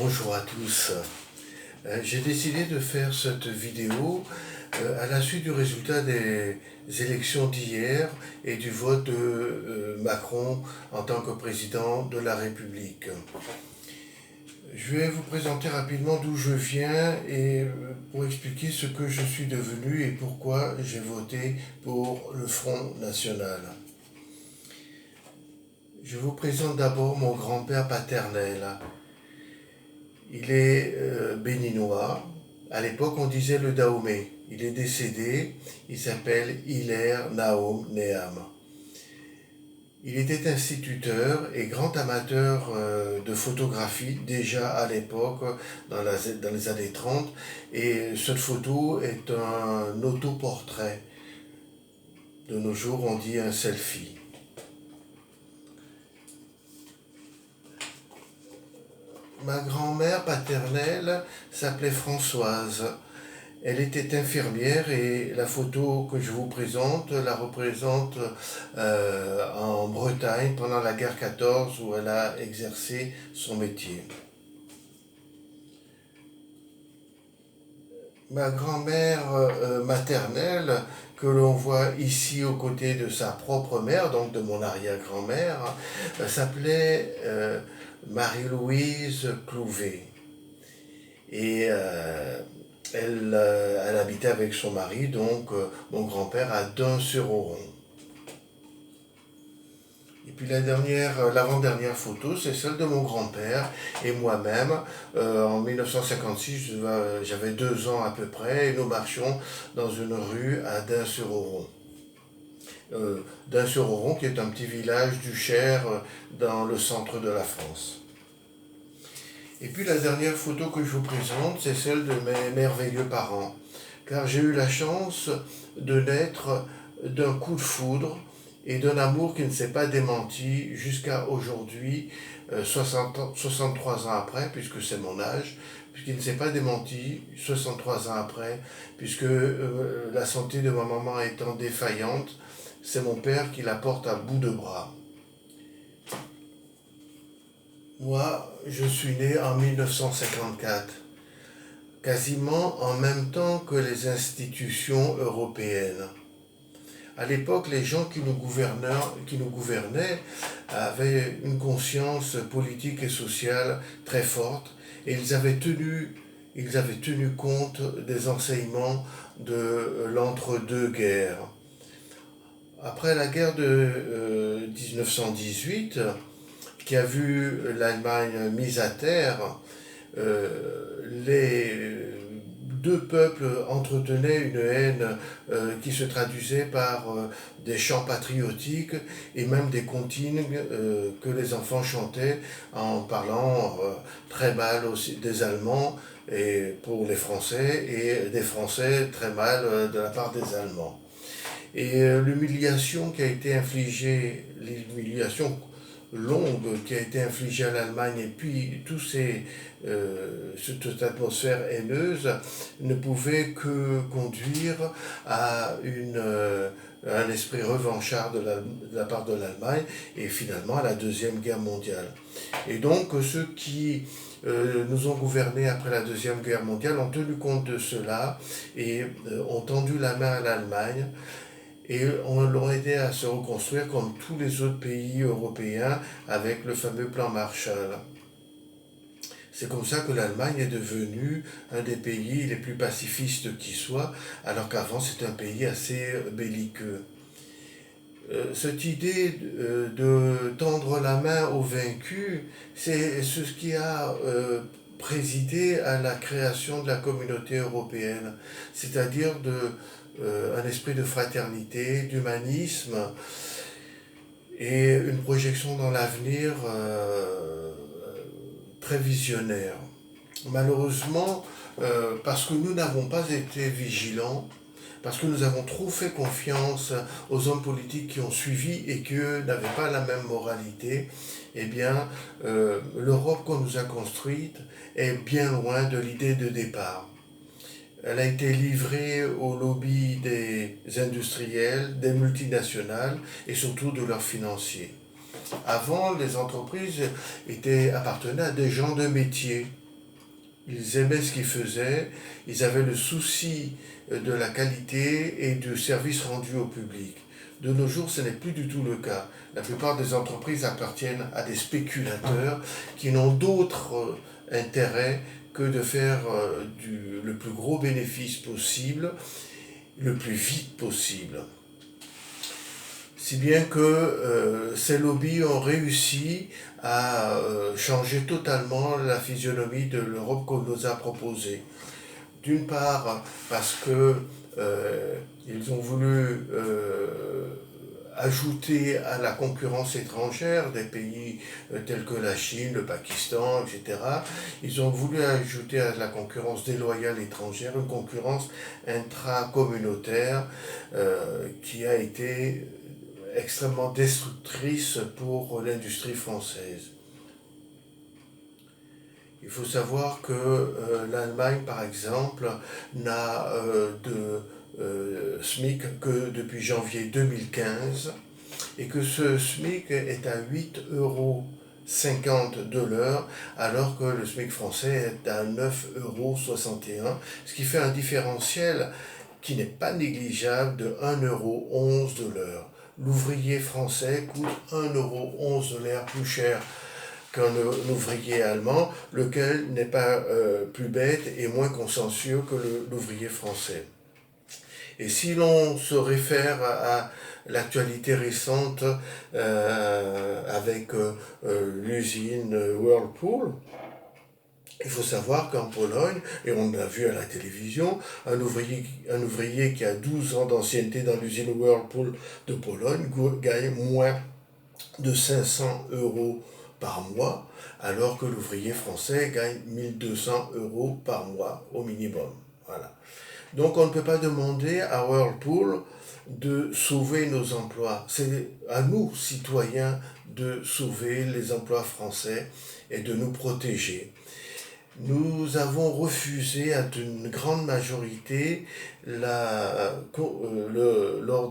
Bonjour à tous. J'ai décidé de faire cette vidéo à la suite du résultat des élections d'hier et du vote de Macron en tant que président de la République. Je vais vous présenter rapidement d'où je viens et pour expliquer ce que je suis devenu et pourquoi j'ai voté pour le Front National. Je vous présente d'abord mon grand-père paternel. Il est béninois. À l'époque, on disait le Dahomey. Il est décédé. Il s'appelle Hilaire Nahom Neham. Il était instituteur et grand amateur de photographie déjà à l'époque, dans les années 30. Et cette photo est un autoportrait. De nos jours, on dit un selfie. Ma grand-mère paternelle s'appelait Françoise. Elle était infirmière et la photo que je vous présente la représente en Bretagne pendant la guerre 14 où elle a exercé son métier. Ma grand-mère maternelle, que l'on voit ici aux côtés de sa propre mère, donc de mon arrière-grand-mère, s'appelait Marie-Louise Clouvet. Et elle habitait avec son mari, donc mon grand-père, à Dun-sur-Oron. Et puis l'avant-dernière photo, c'est celle de mon grand-père et moi-même. En 1956, j'avais 2 ans à peu près, et nous marchions dans une rue à Dun-sur-Oron. Dun-sur-Oron, qui est un petit village du Cher dans le centre de la France. Et puis la dernière photo que je vous présente, c'est celle de mes merveilleux parents. Car j'ai eu la chance de naître d'un coup de foudre et d'un amour qui ne s'est pas démenti jusqu'à aujourd'hui, 63 ans après, puisque c'est mon âge, puisqu'il ne s'est pas démenti 63 ans après, puisque la santé de ma maman étant défaillante, c'est mon père qui la porte à bout de bras. Moi, je suis né en 1954, quasiment en même temps que les institutions européennes. À l'époque, les gens qui nous gouvernaient avaient une conscience politique et sociale très forte et ils avaient tenu compte des enseignements de l'entre-deux-guerres. Après la guerre de 1918, qui a vu l'Allemagne mise à terre, les deux peuples entretenaient une haine qui se traduisait par des chants patriotiques et même des comptines que les enfants chantaient en parlant très mal aussi des Allemands et pour les Français et des Français très mal de la part des Allemands. Et l'humiliation qui a été infligée, l'humiliation longue qui a été infligée à l'Allemagne et puis toute atmosphère haineuse ne pouvait que conduire à un esprit revanchard de la part de l'Allemagne et finalement à la Deuxième Guerre mondiale. Et donc ceux qui nous ont gouvernés après la Deuxième Guerre mondiale ont tenu compte de cela et ont tendu la main à l'Allemagne et on l'a aidé à se reconstruire comme tous les autres pays européens avec le fameux plan Marshall. C'est comme ça que l'Allemagne est devenue un des pays les plus pacifistes qui soit, alors qu'avant c'était un pays assez belliqueux. Cette idée de tendre la main aux vaincus, c'est ce qui a présidé à la création de la communauté européenne, c'est-à-dire un esprit de fraternité, d'humanisme et une projection dans l'avenir très visionnaire. Malheureusement, parce que nous n'avons pas été vigilants, parce que nous avons trop fait confiance aux hommes politiques qui ont suivi et qui n'avaient pas la même moralité, eh bien, l'Europe qu'on nous a construite est bien loin de l'idée de départ. Elle a été livrée au lobby des industriels, des multinationales et surtout de leurs financiers. Avant, les entreprises appartenaient à des gens de métier. ils aimaient ce qu'ils faisaient, ils avaient le souci de la qualité et du service rendu au public. De nos jours, ce n'est plus du tout le cas. La plupart des entreprises appartiennent à des spéculateurs qui n'ont d'autre intérêt que de faire le plus gros bénéfice possible, le plus vite possible. Si bien que ces lobbies ont réussi à changer totalement la physionomie de l'Europe qu'on nous a proposée. D'une part, parce que ils ont voulu ajouter à la concurrence étrangère des pays tels que la Chine, le Pakistan, etc. Ils ont voulu ajouter à la concurrence déloyale étrangère une concurrence intracommunautaire qui a été extrêmement destructrice pour l'industrie française. Il faut savoir que l'Allemagne, par exemple, n'a de SMIC que depuis janvier 2015 et que ce SMIC est à 8,50 € de l'heure alors que le SMIC français est à 9,61 €, ce qui fait un différentiel qui n'est pas négligeable de 1,11 € de l'heure. L'ouvrier français coûte 1,11 € de l'heure plus cher qu'un ouvrier allemand, lequel n'est pas plus bête et moins consciencieux que l'ouvrier français. Et si l'on se réfère à l'actualité récente avec l'usine Whirlpool, il faut savoir qu'en Pologne, et on l'a vu à la télévision, un ouvrier qui a 12 ans d'ancienneté dans l'usine Whirlpool de Pologne gagne moins de 500 € par mois, alors que l'ouvrier français gagne 1200 € par mois au minimum. Voilà. Donc on ne peut pas demander à Whirlpool de sauver nos emplois. C'est à nous, citoyens, de sauver les emplois français et de nous protéger. Nous avons refusé à une grande majorité, lors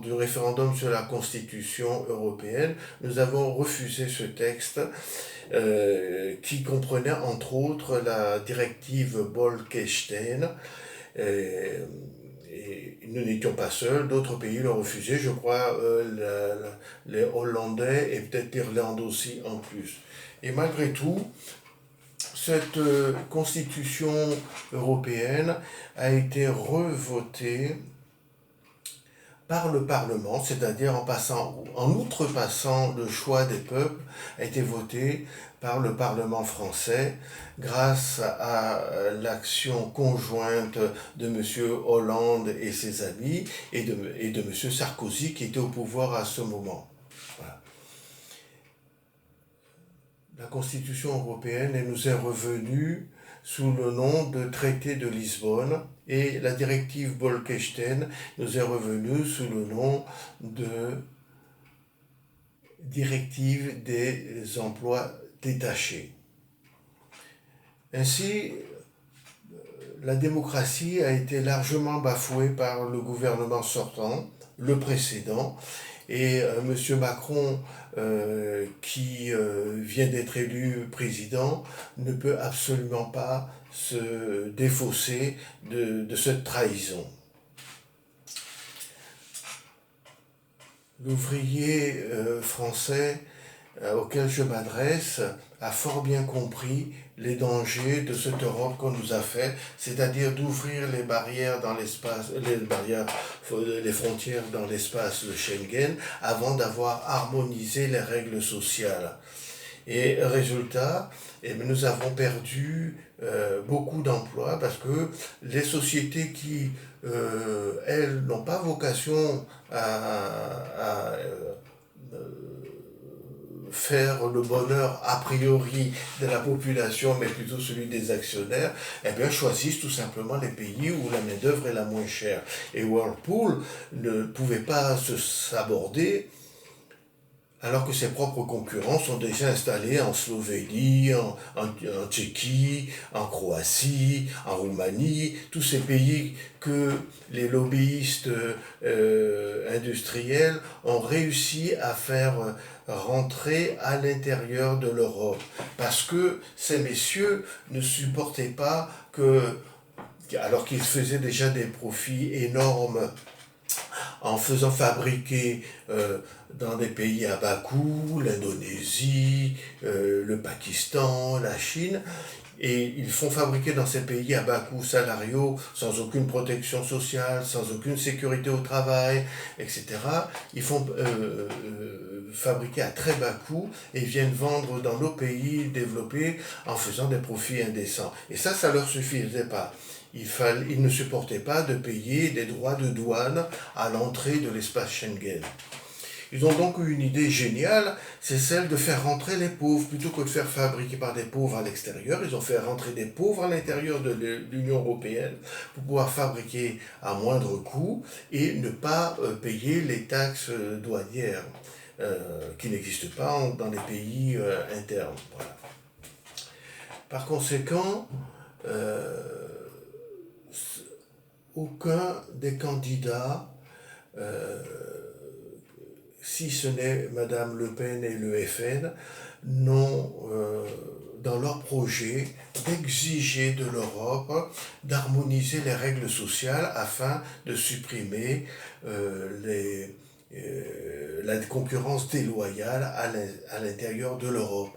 du référendum sur la Constitution européenne, nous avons refusé ce texte qui comprenait entre autres la directive Bolkestein. Et nous n'étions pas seuls, d'autres pays l'ont refusé, je crois les Hollandais et peut-être l'Irlande aussi en plus. Et malgré tout, cette constitution européenne a été revotée par le Parlement, c'est-à-dire en outrepassant le choix des peuples, a été votée par le Parlement français grâce à l'action conjointe de M. Hollande et ses amis et de M. Sarkozy qui était au pouvoir à ce moment. Voilà. La Constitution européenne nous est revenue sous le nom de traité de Lisbonne et la directive Bolkestein nous est revenue sous le nom de directive des emplois détachés. Ainsi, la démocratie a été largement bafouée par le gouvernement sortant, le précédent, et M. Macron, qui vient d'être élu président, ne peut absolument pas se défausser de cette trahison. L'ouvrier français auquel je m'adresse a fort bien compris les dangers de cette Europe qu'on nous a fait, c'est-à-dire d'ouvrir les barrières dans l'espace, les frontières dans l'espace de Schengen avant d'avoir harmonisé les règles sociales. Et résultat, nous avons perdu beaucoup d'emplois parce que les sociétés qui, elles, n'ont pas vocation à faire le bonheur a priori de la population, mais plutôt celui des actionnaires, choisissent tout simplement les pays où la main-d'œuvre est la moins chère. Et Whirlpool ne pouvait pas s'aborder alors que ses propres concurrents sont déjà installés en Slovénie, en Tchéquie, en Croatie, en Roumanie, tous ces pays que les lobbyistes industriels ont réussi à faire rentrer à l'intérieur de l'Europe. Parce que ces messieurs ne supportaient pas que, alors qu'ils faisaient déjà des profits énormes en faisant fabriquer dans des pays à bas coût, l'Indonésie, le Pakistan, la Chine, et ils font fabriquer dans ces pays à bas coûts salariaux, sans aucune protection sociale, sans aucune sécurité au travail, etc. Ils font fabriquer à très bas coût et viennent vendre dans nos pays développés en faisant des profits indécents. Et ça leur suffisait pas. Ils ne supportaient pas de payer des droits de douane à l'entrée de l'espace Schengen. Ils ont donc eu une idée géniale, c'est celle de faire rentrer les pauvres. Plutôt que de faire fabriquer par des pauvres à l'extérieur, ils ont fait rentrer des pauvres à l'intérieur de l'Union européenne pour pouvoir fabriquer à moindre coût et ne pas payer les taxes douanières qui n'existent pas dans les pays internes. Voilà. Par conséquent, aucun des candidats si ce n'est Madame Le Pen et le FN, n'ont dans leur projet d'exiger de l'Europe d'harmoniser les règles sociales afin de supprimer la concurrence déloyale à l'intérieur de l'Europe.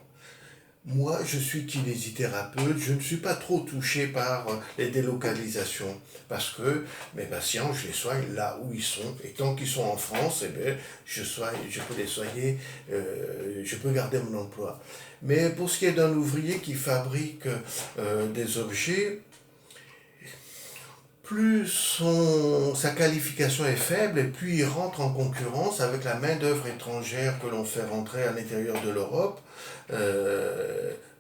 Moi, je suis kinésithérapeute, je ne suis pas trop touché par les délocalisations parce que mes patients, je les soigne là où ils sont. Et tant qu'ils sont en France, eh bien, je peux les soigner, je peux garder mon emploi. Mais pour ce qui est d'un ouvrier qui fabrique des objets, plus sa qualification est faible et plus il rentre en concurrence avec la main-d'œuvre étrangère que l'on fait rentrer à l'intérieur de l'Europe,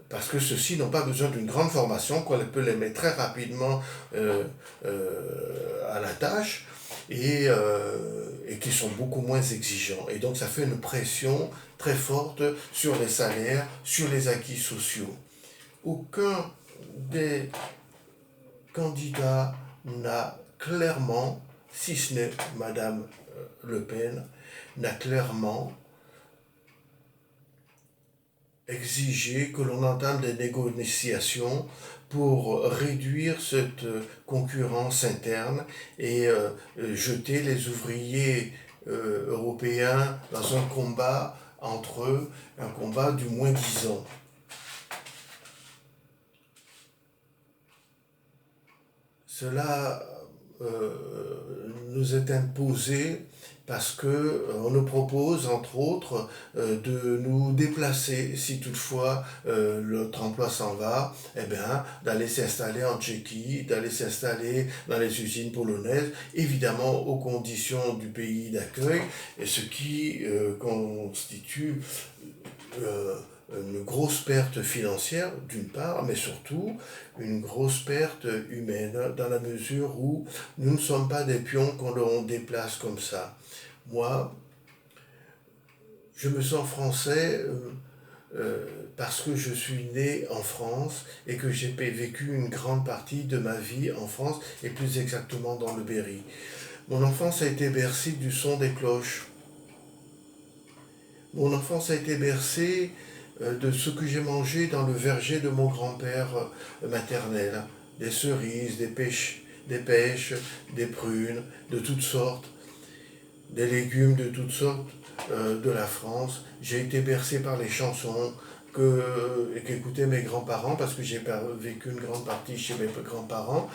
parce que ceux-ci n'ont pas besoin d'une grande formation, qu'on peut les mettre très rapidement à la tâche et qui sont beaucoup moins exigeants. Et donc ça fait une pression très forte sur les salaires, sur les acquis sociaux. Aucun des candidats n'a clairement, si ce n'est Madame Le Pen, n'a clairement exigé que l'on entame des négociations pour réduire cette concurrence interne et jeter les ouvriers européens dans un combat entre eux, un combat du moins-disant. Cela nous est imposé parce que on nous propose, entre autres, de nous déplacer, si toutefois notre emploi s'en va, eh bien, d'aller s'installer en Tchéquie, d'aller s'installer dans les usines polonaises, évidemment aux conditions du pays d'accueil, et ce qui constitue une grosse perte financière d'une part, mais surtout une grosse perte humaine dans la mesure où nous ne sommes pas des pions qu'on déplace comme ça. Moi, je me sens français parce que je suis né en France et que j'ai vécu une grande partie de ma vie en France et plus exactement dans le Berry. Mon enfance a été bercée du son des cloches. Mon enfance a été bercée de ce que j'ai mangé dans le verger de mon grand-père maternel. Des cerises, des pêches, des prunes, de toutes sortes, des légumes de toutes sortes de la France. J'ai été bercé par les chansons qu'écoutaient mes grands-parents parce que j'ai vécu une grande partie chez mes grands-parents.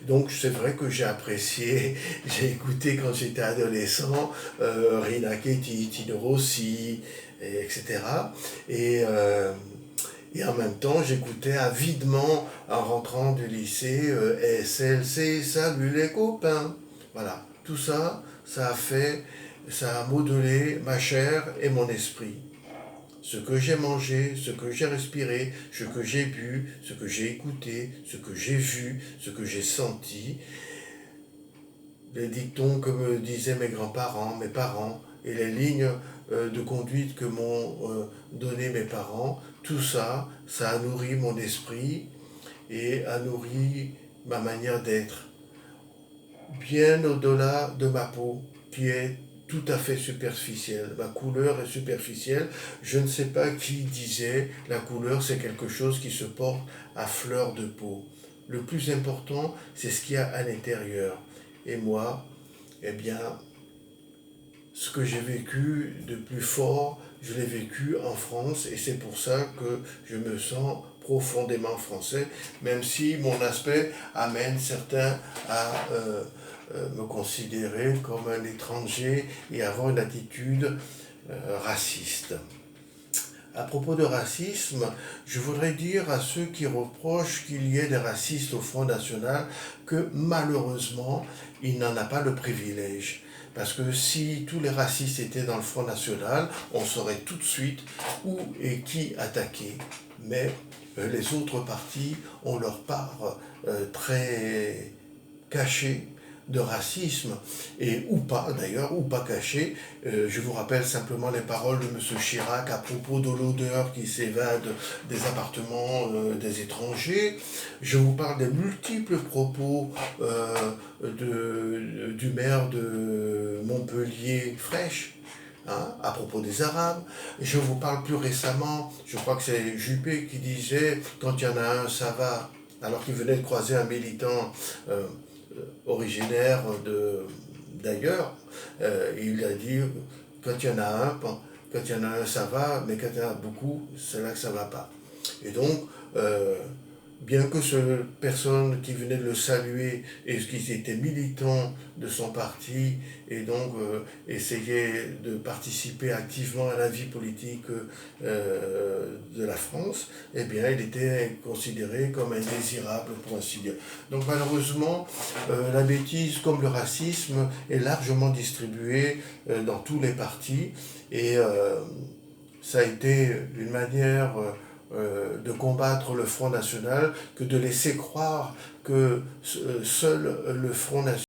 Donc c'est vrai que j'ai apprécié, j'ai écouté quand j'étais adolescent Rina Ketty, Tino Rossi, etc. Et en même temps, j'écoutais avidement, en rentrant du lycée, SLC, salut les copains. Voilà, tout ça, ça a modelé ma chair et mon esprit. Ce que j'ai mangé, ce que j'ai respiré, ce que j'ai bu, ce que j'ai écouté, ce que j'ai vu, ce que j'ai senti. Les dictons que me disaient mes grands-parents, mes parents, et les lignes de conduite que m'ont donné mes parents, tout ça, ça a nourri mon esprit et a nourri ma manière d'être, bien au-delà de ma peau, qui est tout à fait superficielle. Ma couleur est superficielle. Je ne sais pas qui disait la couleur, c'est quelque chose qui se porte à fleur de peau. Le plus important, c'est ce qu'il y a à l'intérieur. Et moi, eh bien, ce que j'ai vécu de plus fort, je l'ai vécu en France et c'est pour ça que je me sens profondément français, même si mon aspect amène certains à me considérer comme un étranger et avoir une attitude raciste. À propos de racisme, je voudrais dire à ceux qui reprochent qu'il y ait des racistes au Front National que malheureusement, il n'en a pas le privilège. Parce que si tous les racistes étaient dans le Front National, on saurait tout de suite où et qui attaquer. Mais les autres partis ont leur part très cachée de racisme, et ou pas d'ailleurs, ou pas caché. Je vous rappelle simplement les paroles de M. Chirac à propos de l'odeur qui s'évade des appartements des étrangers. Je vous parle des multiples propos du maire de Montpellier, Fraîche, hein, à propos des Arabes. Je vous parle plus récemment, je crois que c'est Juppé qui disait, quand il y en a un, ça va, alors qu'il venait de croiser un militant originaire d'ailleurs, il a dit quand il y en a un, quand il y en a un ça va, mais quand il y en a beaucoup, c'est là que ça va pas. Et donc, bien que ce personne qui venait de le saluer et qui était militant de son parti et donc essayait de participer activement à la vie politique de la France, eh bien il était considéré comme indésirable pour ainsi dire. Donc malheureusement, la bêtise comme le racisme est largement distribuée dans tous les partis et ça a été d'une manière de combattre le Front National que de laisser croire que seul le Front National